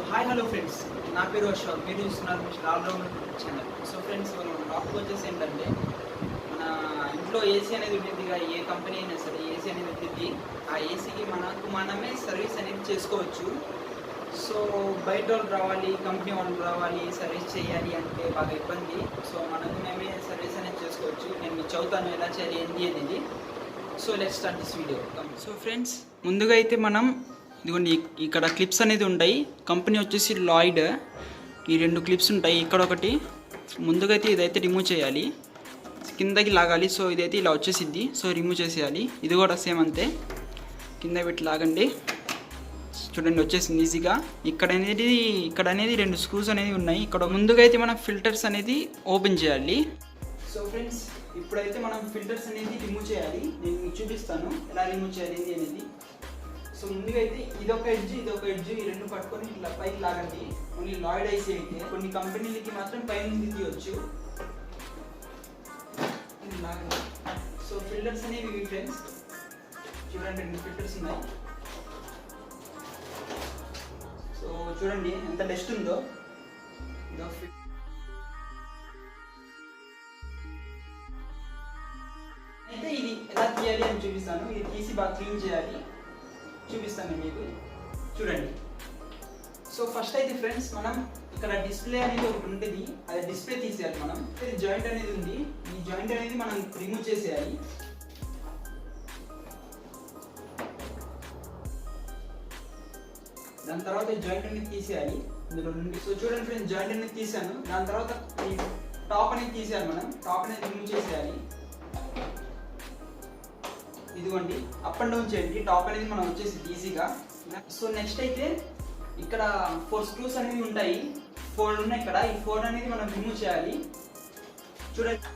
Hi hello friends, నా పేరు అశోక్. మీరు చూస్తున్నారు mister allrounder channel. So friends, మనం టాపిక్ వచ్చేసి ఏంటంటే, మన ఇంట్లో ఏసీ అనేది ఉంటుంది. ఏ కంపెనీ అయినా సరే ఏసీ అనేది ఉంటుంది. ఆ ఏసీకి మనమే సర్వీస్ అనేది చేసుకోవచ్చు. సో బయట వాళ్ళు రావాలి, కంపెనీ వాళ్ళు రావాలి, సర్వీస్ చేయాలి అంటే బాగా ఇబ్బంది. సో మేమే సర్వీస్ అనేది చేసుకోవచ్చు. నేను మీకు చెబుతాను ఎలా చేయాలి ఏంటి అనేది. So let's start this video. So friends, ముందుగా అయితే మనం ఇదిగోండి ఇక్కడ క్లిప్స్ అనేది ఉంటాయి. కంపెనీ వచ్చేసి లాయిడ్. ఈ రెండు క్లిప్స్ ఉంటాయి. ఇక్కడ ఒకటి. ముందుగా అయితే ఇదైతే రిమూవ్ చేయాలి, కిందకి లాగాలి. సో ఇదైతే ఇలా వచ్చేసిద్ది. సో రిమూవ్ చేసేయాలి. ఇది కూడా సేమ్ అంతే, కింద పెట్టి లాగండి. చూడండి వచ్చేసింది ఈజీగా. ఇక్కడ అనేది రెండు స్క్రూస్ అనేవి ఉన్నాయి. ఇక్కడ ముందుగా అయితే మనం ఫిల్టర్స్ అనేది ఓపెన్ చేయాలి. సో ఫ్రెండ్స్, ఇప్పుడైతే మనం ఫిల్టర్స్ అనేది రిమూవ్ చేయాలి. నేను మీకు చూపిస్తాను ఎలా రిమూవ్ చేయాలి అనేది. సో ముందుగా అయితే ఇదొక ఎడ్జ్ ఈ రెండు పట్టుకొని ఇట్లా పైకి లాగండి. ఓన్లీ లాయిడ్ ఐసీ అయితే కొన్ని కంపెనీలకి మాత్రం పైన తీయవచ్చు. లాగండి. సో ఫిల్టర్స్ అనేవి ఫ్రెండ్స్ చూడండి, రెండు ఫిల్టర్స్ ఉన్నాయి. సో చూడండి ఎంత డస్ట్ ఉందో. అయితే ఇది ఎలా తీయాలి అని చూపిస్తాను. ఇది తీసి బాగా క్లీన్ చేయాలి, చూపిస్తాను మీకు. చూడండి. సో ఫస్ట్ అయితే ఫ్రెండ్స్, మనం ఇక్కడ డిస్ప్లే అనేది ఒకటి ఉంటుంది. అది డిస్ప్లే తీసేయాలి మనం. ఇది జాయింట్ అనేది ఉంది. ఈ జాయింట్ అనేది మనం రిమూవ్ చేసేయాలి. దాని తర్వాత ఈ జాయింట్ అనేది తీసేయాలి ఇందులో నుండి. సో చూడండి ఫ్రెండ్స్, జాయింట్ అనేది తీసాను. దాని తర్వాత ఈ టాప్ అనేది తీసేయాలి మనం. టాప్ అనేది రిమూవ్ చేసేయాలి. ఇదిగోండి, అప్ అండ్ డౌన్ చేయండి. టాప్ అనేది మనం వచ్చేసి ఈజీగా. సో నెక్స్ట్ అయితే ఇక్కడ 4 స్క్రూస్ అనేవి ఉంటాయి. 4 ఉన్నాయి ఇక్కడ. ఈ 4 అనేది మనం రిమూవ్ చేయాలి. చూడండి,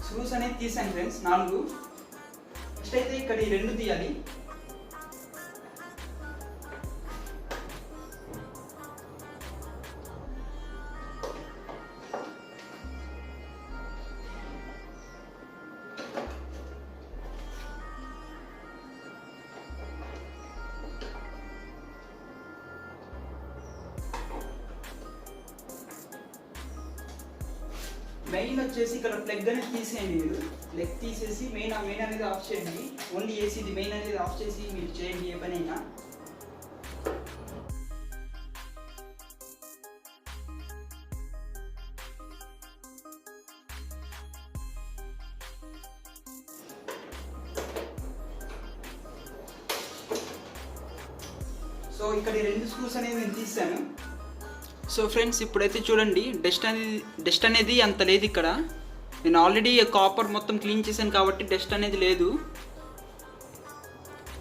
స్క్రూస్ అనేది తీసాను ఫ్రెండ్స్, 4. నెక్స్ట్ అయితే ఇక్కడ ఈ 2 తీయాలి. మెయిన్ వచ్చేసి ఇక్కడ ప్లగ్ అనేది తీసేయండి. మీరు ప్లగ్ తీసేసి మెయిన్ అనేది ఆఫ్ చేయండి. ఓన్లీ ఏసీది మెయిన్ అనేది ఆఫ్ చేసి మీరు చేయండి ఏ పనైనా. సో ఇక్కడ 2 స్క్రూస్ అనేవి నేను తీసాను. సో ఫ్రెండ్స్, ఇప్పుడైతే చూడండి, డస్ట్ అనేది అంత లేదు ఇక్కడ. నేను ఆల్రెడీ కాపర్ మొత్తం క్లీన్ చేశాను కాబట్టి డస్ట్ అనేది లేదు.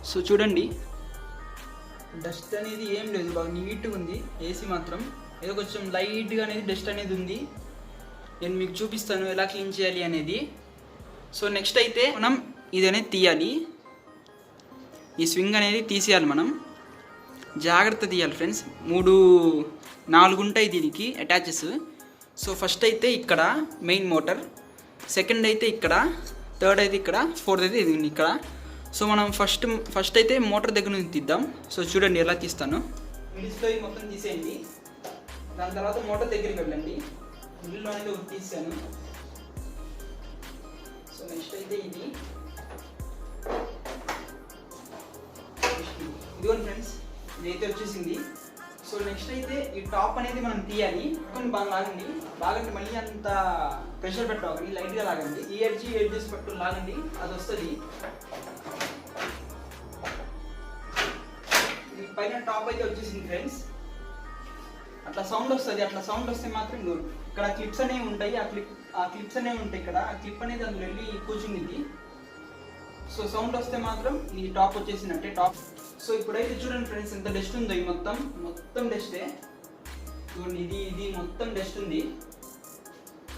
సో చూడండి, డస్ట్ అనేది ఏం లేదు, బాగా నీట్గా ఉంది. ఏసీ మాత్రం ఏదో కొంచెం లైట్గా అనేది డస్ట్ అనేది ఉంది. నేను మీకు చూపిస్తాను ఎలా క్లీన్ చేయాలి అనేది. సో నెక్స్ట్ అయితే మనం ఇది అనేది తీయాలి. ఈ స్వింగ్ అనేది తీసేయాలి మనం. జాగ్రత్త తీయాలి ఫ్రెండ్స్. 4 ఉంటాయి దీనికి అటాచెస్. సో ఫస్ట్ అయితే ఇక్కడ మెయిన్ మోటార్, సెకండ్ అయితే ఇక్కడ, థర్డ్ అయితే ఇక్కడ, ఫోర్త్ అయితే ఇది ఇక్కడ. సో మనం ఫస్ట్ అయితే మోటార్ దగ్గర నుంచి తీద్దాం. సో చూడండి ఎలా తీస్తాను. మిడిల్స్లో మొత్తం తీసేయండి. దాని తర్వాత మోటార్ దగ్గరికి వెళ్ళండి. మిడిల్లో అనేది ఒకటి తీసాను. సో నెక్స్ట్ అయితే ఇది ఇదిగోండి ఫ్రెండ్స్, ఇదైతే వచ్చేసింది. సో నెక్స్ట్ అయితే ఈ టాప్ అనేది మనం తీయాలి. కొన్ని బాగా లాగండి. మళ్ళీ అంత ప్రెషర్ పెట్టాలి, లైట్గా లాగండి. ఈ ఎడ్జెస్ పట్టు లాగండి, అది వస్తుంది. పైన టాప్ అయితే వచ్చేసింది ఫ్రెండ్స్. అట్లా సౌండ్ వస్తుంది. అట్లా సౌండ్ వస్తే మాత్రం ఇక్కడ క్లిప్స్ అనేవి ఉంటాయి. ఆ క్లిప్స్ అనేవి ఉంటాయి ఇక్కడ. ఆ క్లిప్ అనేది అందులో వెళ్ళి కూర్చుంది. సో సౌండ్ వస్తే మాత్రం ఈ టాప్ వచ్చేసినట్టే టాప్. సో ఇప్పుడైతే చూడండి ఫ్రెండ్స్, ఎంత డస్ట్ ఉందో. ఈ మొత్తం డస్టే. ఇది మొత్తం డస్ట్ ఉంది.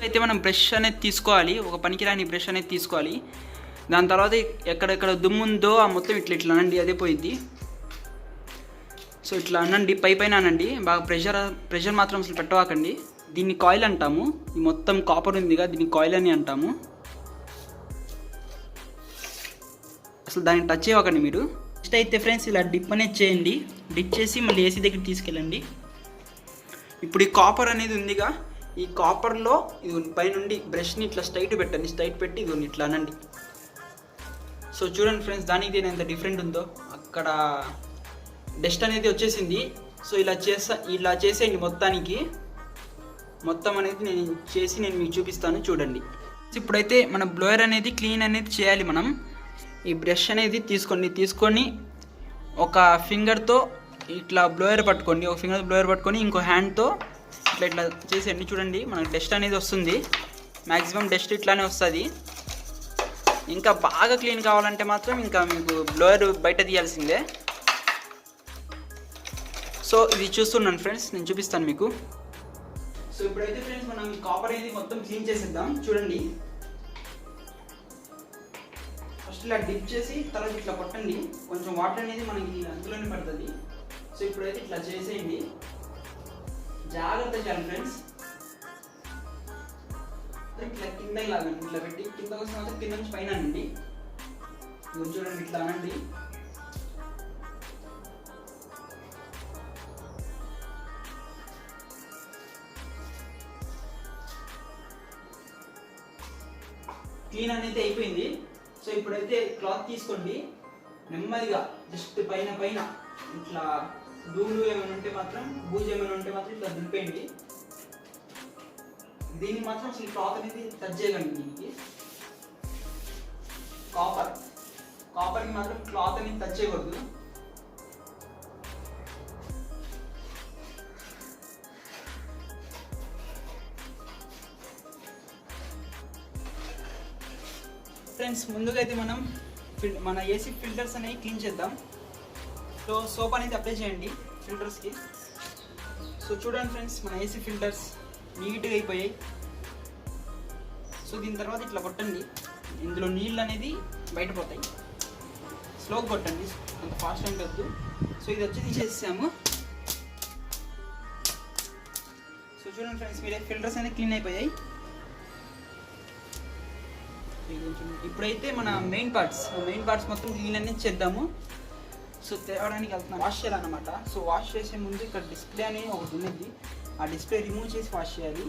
అయితే మనం బ్రష్ అనేది తీసుకోవాలి. ఒక పనికిరాని బ్రష్ అనేది తీసుకోవాలి. దాని తర్వాత ఎక్కడెక్కడ దుమ్ము ఉందో ఆ మొత్తం ఇట్లా అనండి, అదే పోయిద్ది. సో ఇట్లా అనండి, పైన అనండి. బాగా ప్రెషర్ మాత్రం అసలు పెట్టవాకండి. దీన్ని కాయిల్ అంటాము. ఈ మొత్తం కాపర్ ఉందిగా, దీన్ని కాయిల్ అని అంటాము. అసలు దాన్ని టచ్ చేయకండి మీరు. నెక్స్ట్ అయితే ఫ్రెండ్స్ ఇలా డిప్ అనేది చేయండి. డిప్ చేసి మళ్ళీ ఏసీ దగ్గర తీసుకెళ్ళండి. ఇప్పుడు ఈ కాపర్ అనేది ఉందిగా, ఈ కాపర్లో ఇది పైనుండి బ్రష్ని ఇట్లా స్ట్రైట్ పెట్టండి. స్ట్రైట్ పెట్టి ఇది ఇట్లా అనండి. సో చూడండి ఫ్రెండ్స్, దానికి దీని ఎంత డిఫరెంట్ ఉందో. అక్కడ డస్ట్ అనేది వచ్చేసింది. సో ఇలా చేసేయండి మొత్తం అనేది నేను మీకు చూపిస్తాను చూడండి. ఇప్పుడైతే మన బ్లోయర్ అనేది క్లీన్ అనేది చేయాలి. మనం ఈ బ్రష్ అనేది తీసుకొని ఒక ఫింగర్తో ఇట్లా బ్లోయర్ పట్టుకోండి. ఒక ఫింగర్ బ్లోయర్ పట్టుకొని ఇంకో హ్యాండ్తో ఇట్లా చేసేయండి. చూడండి మనకు డస్ట్ అనేది వస్తుంది. మ్యాక్సిమం డస్ట్ ఇట్లానే వస్తుంది. ఇంకా బాగా క్లీన్ కావాలంటే మాత్రం ఇంకా మీకు బ్లోయర్ బయట తీయాల్సిందే. సో ఇది చూస్తున్నాను ఫ్రెండ్స్, నేను చూపిస్తాను మీకు. సో ఇప్పుడైతే ఫ్రెండ్స్ మనం కాపర్ అనేది మొత్తం క్లీన్ చేసేద్దాం. చూడండి, ఫస్ట్ ఇలా డిప్ చేసి తర్వాత ఇట్లా కొట్టండి. కొంచెం వాటర్ అనేది మనకి అందులోనే పడుతుంది. సో ఇప్పుడైతే ఇట్లా చేసేయండి. జాగ్రత్త చేయాలి ఫ్రెండ్స్. ఇట్లా కింద లాగండి. ఇట్లా పెట్టి కింద కోసం కింద నుంచి పైన అనండి. చూడండి ఇట్లా అనండి. క్లీన్ అనేది అయిపోయింది. సో ఇప్పుడైతే క్లాత్ తీసుకోండి. నెమ్మదిగా జస్ట్ పైన ఇట్లా ధూళి ఏమైనా ఉంటే మాత్రం, బూజు ఏమైనా ఉంటే మాత్రం ఇట్లా దులిపేయండి. దీనికి మాత్రం అసలు క్లాత్ అనేది టచ్ చేయకండి. దీనికి కాపర్కి మాత్రం క్లాత్ అనేది టచ్ చేయకూడదు. ఫ్రెండ్స్ ముందుగా అయితే మనం మన ఏసీ ఫిల్టర్స్ అనేవి క్లీన్ చేద్దాం. సో సోప్ అనేది అప్లై చేయండి ఫిల్టర్స్కి. సో చూడండి ఫ్రెండ్స్, మన ఏసీ ఫిల్టర్స్ నీట్గా అయిపోయాయి. సో దీని తర్వాత ఇట్లా కొట్టండి. ఇందులో నీళ్ళు అనేది బయటపోతాయి. స్లోగా కొట్టండి, అంత ఫాస్ట్ అంటే వద్దు. సో ఇది వచ్చి తీసేసాము. సో చూడండి ఫ్రెండ్స్, మీరే ఫిల్టర్స్ అనేది క్లీన్ అయిపోయాయి. ఇప్పుడైతే మన మెయిన్ పార్ట్స్ మొత్తం క్లీన్ అనేది చేద్దాము. సో తేవడానికి వెళ్తున్నాం, వాష్ చేయాలన్నమాట. సో వాష్ చేసే ముందు ఇక్కడ డిస్ప్లే అనేది ఒకటి ఉన్నది. ఆ డిస్ప్లే రిమూవ్ చేసి వాష్ చేయాలి.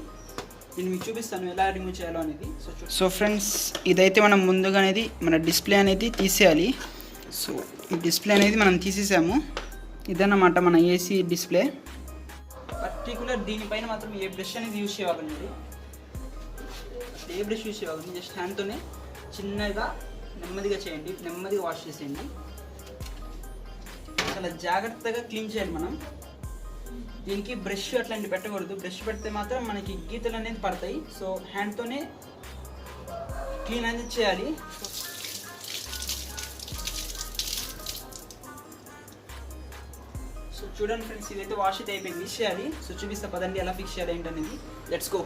నేను మీకు చూపిస్తాను ఎలా రిమూవ్ చేయాలో అనేది. సో ఫ్రెండ్స్, ఇదైతే మనం ముందుగా అనేది మన డిస్ప్లే అనేది తీసేయాలి. సో ఈ డిస్ప్లే అనేది మనం తీసేసాము. ఇదన్నమాట మన ఏసీ డిస్ప్లే. పర్టికులర్ దీనిపైన మాత్రం ఏ బ్రష్ అనేది యూజ్ చేయాలండి. మీరు ఏ బ్రష్ యూజ్ చేయాలి, జస్ట్ హ్యాండ్తోనే చిన్నగా నెమ్మదిగా చేయండి. నెమ్మదిగా వాష్ చేసేయండి. చాలా జాగ్రత్తగా క్లీన్ చేయాలి మనం. దీనికి బ్రష్ అట్లాంటివి పెట్టకూడదు. బ్రష్ పెడితే మాత్రం మనకి గీతలు అనేది పడతాయి. సో హ్యాండ్తోనే క్లీన్ అనేది చేయాలి. సో చూడండి ఫ్రెండ్స్, ఇదైతే వాష్ అయితే అయిపోయింది. ఫిక్స్ చేయాలి. సో చూపిస్తా పదండి ఎలా ఫిక్స్ చేయాలి ఏంటనేది. Let's go.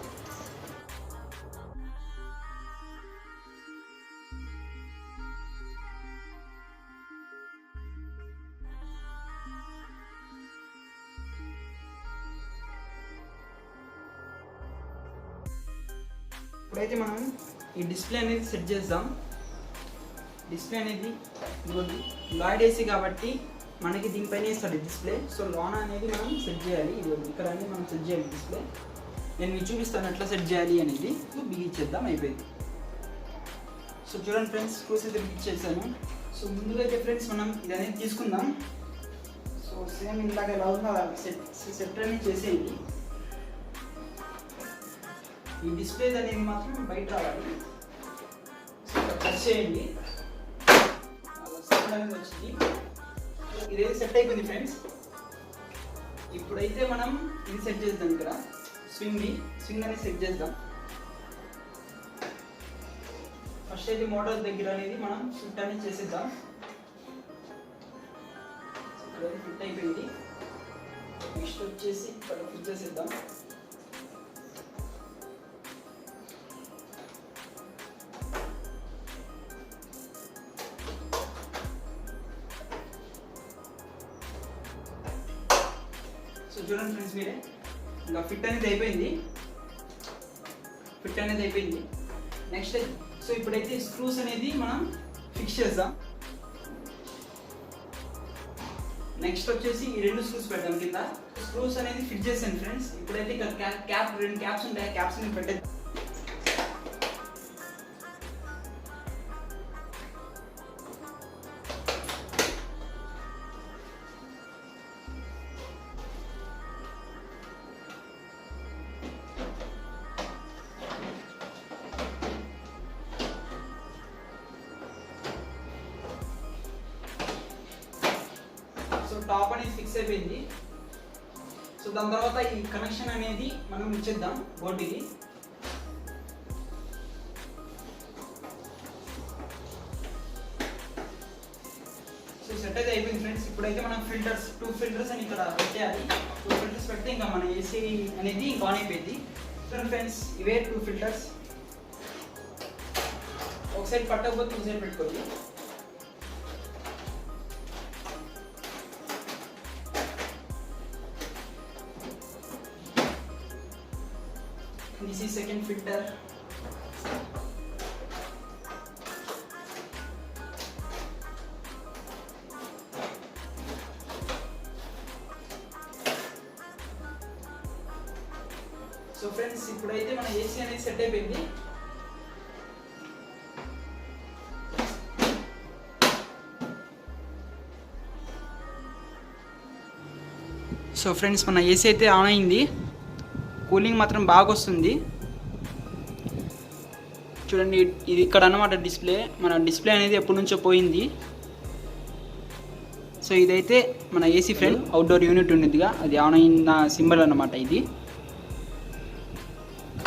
ఇప్పుడైతే మనం ఈ డిస్ప్లే అనేది సెట్ చేద్దాం. డిస్ప్లే అనేది ఇదిగోండి, లాయిడ్ ఏసీ కాబట్టి మనకి దీనిపైన ఇస్తాడు డిస్ప్లే. సో లోన అనేది మనం సెట్ చేయాలి. ఇదిగోండి ఇక్కడ అనేది మనం సెట్ చేయాలి డిస్ప్లే. నేను మీకు చూపిస్తాను ఎట్లా సెట్ చేయాలి అనేది. బిగించేద్దాం, అయిపోయింది. సో చూడండి ఫ్రెండ్స్, స్క్రూస్ అయితే బిగించేసాను. సో ముందుగా అయితే ఫ్రెండ్స్ మనం ఇది అనేది తీసుకుందాం. సో సేమ్ ఇలాగ ఎలా ఉందో సెట్ అనేది చేసేయండి. ఈ డిస్ప్లే అనేది మాత్రం బయట రావాలి. టచ్ చేయండి, సౌండ్ అనేది వచ్చింది. ఇదేది సెట్ అయిపోయింది ఫ్రెండ్స్. ఇప్పుడైతే మనం ఇది సెట్ చేద్దాం. ఇక్కడ స్వింగ్ అనేది సెట్ చేద్దాం. ఫస్ట్ అయితే మోటార్ దగ్గర అనేది మనం ఫిట్ అనేది చేసేద్దాం. ఇక్కడ ఫిట్ అయిపోయింది. నెక్స్ట్ వచ్చేసి ఇక్కడ ఫిట్ చేసేద్దాం. సో చూడండి ఫ్రెండ్స్, మీరే ఇంకా ఫిట్ అనేది అయిపోయింది. నెక్స్ట్ సో ఇప్పుడైతే స్క్రూస్ అనేది మనం ఫిక్స్ చేద్దాం. నెక్స్ట్ వచ్చేసి ఈ 2 స్క్రూస్ పెడదాం కింద. స్క్రూస్ అనేది ఫిట్ చేసాను ఫ్రెండ్స్. ఇప్పుడైతే ఇక్కడ క్యాప్ 2 క్యాప్స్ ఉంటాయి, క్యాప్స్ ని పెట్టే. సో టాప్ అనేది ఫిక్స్ అయిపోయింది. సో దాని తర్వాత ఈ కనెక్షన్ అనేది మనం ఇచ్చేద్దాం బోర్డుకి. సో సెట్ అయితే అయిపోయింది ఫ్రెండ్స్. ఇప్పుడైతే మనం ఫిల్టర్స్ 2 ఫిల్టర్స్ అని ఇక్కడ పెట్టేయాలి. 2 ఫిల్టర్స్ పెడితే ఇంకా మన ఏసీ అనేది ఆన్ అయిపోయింది. ఫ్రెండ్స్ ఇవే 2 ఫిల్టర్స్. ఒక సైడ్ పట్టకపోతే ఒక సైడ్ పెట్టుకోండి. This is second filter. So friends ఇప్పుడైతే మన ఏసీ అనేది సెట్ అయిపోయింది. సో ఫ్రెండ్స్ మన ఏసీ అయితే ఆన్ అయింది. కూలింగ్ మాత్రం బాగా వస్తుంది. చూడండి ఇది ఇక్కడ అన్నమాట డిస్ప్లే. మన డిస్ప్లే అనేది ఎప్పటి నుంచో పోయింది. సో ఇదైతే మన ఏసీ ఫ్రెండ్ అవుట్డోర్ యూనిట్ ఉండేదిగా, అది ఆన్ అయిన సింబల్ అన్నమాట ఇది.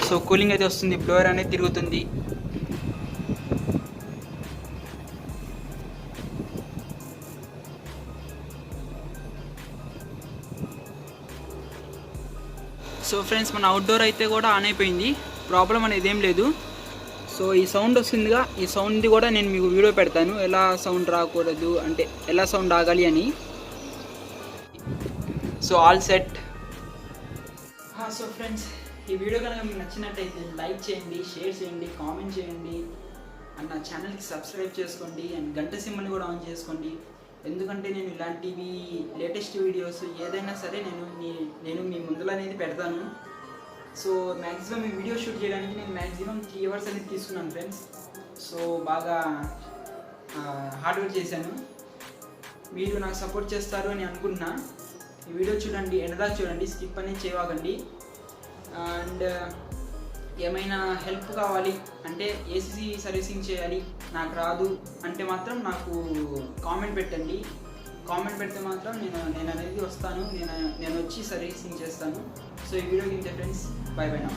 సో కూలింగ్ అయితే వస్తుంది, బ్లోయర్ అనేది తిరుగుతుంది. సో ఫ్రెండ్స్ మన అవుట్డోర్ అయితే కూడా ఆన్ అయిపోయింది, ప్రాబ్లం అనేది ఏం లేదు. సో ఈ సౌండ్ వస్తుందిగా, ఈ సౌండ్ది కూడా నేను మీకు వీడియో పెడతాను, ఎలా సౌండ్ రాకూడదు అంటే ఎలా సౌండ్ ఆగాలి అని. So all set. So friends ఈ వీడియో కనుక మీకు నచ్చినట్టయితే లైక్ చేయండి, షేర్ చేయండి, కామెంట్ చేయండి, అండ్ నా ఛానల్కి సబ్స్క్రైబ్ చేసుకోండి, అండ్ గంట సింబల్ని కూడా ఆన్ చేసుకోండి. ఎందుకంటే నేను ఇలాంటివి లేటెస్ట్ వీడియోస్ ఏదైనా సరే నేను మీ ముందులో అనేది పెడతాను. సో మ్యాక్సిమం ఈ వీడియో షూట్ చేయడానికి నేను మ్యాక్సిమం 3 అవర్స్ అనేది తీసుకున్నాను ఫ్రెండ్స్. సో బాగా హార్డ్ వర్క్ చేశాను. మీరు నాకు సపోర్ట్ చేస్తారు అని అనుకుంటున్నా. ఈ వీడియో చూడండి, ఎండదాకా చూడండి, స్కిప్ అనేది చేయకండి. అండ్ ఏమైనా హెల్ప్ కావాలి అంటే ఏసీ సర్వీసింగ్ చేయాలి నాకు రాదు అంటే మాత్రం నాకు కామెంట్ పెట్టండి. కామెంట్ పెడితే మాత్రం నేను అనేది వస్తాను, నేను వచ్చి సర్వీసింగ్ చేస్తాను. సో ఈ వీడియోకి ఇంతే ఫ్రెండ్స్, బై బై నా.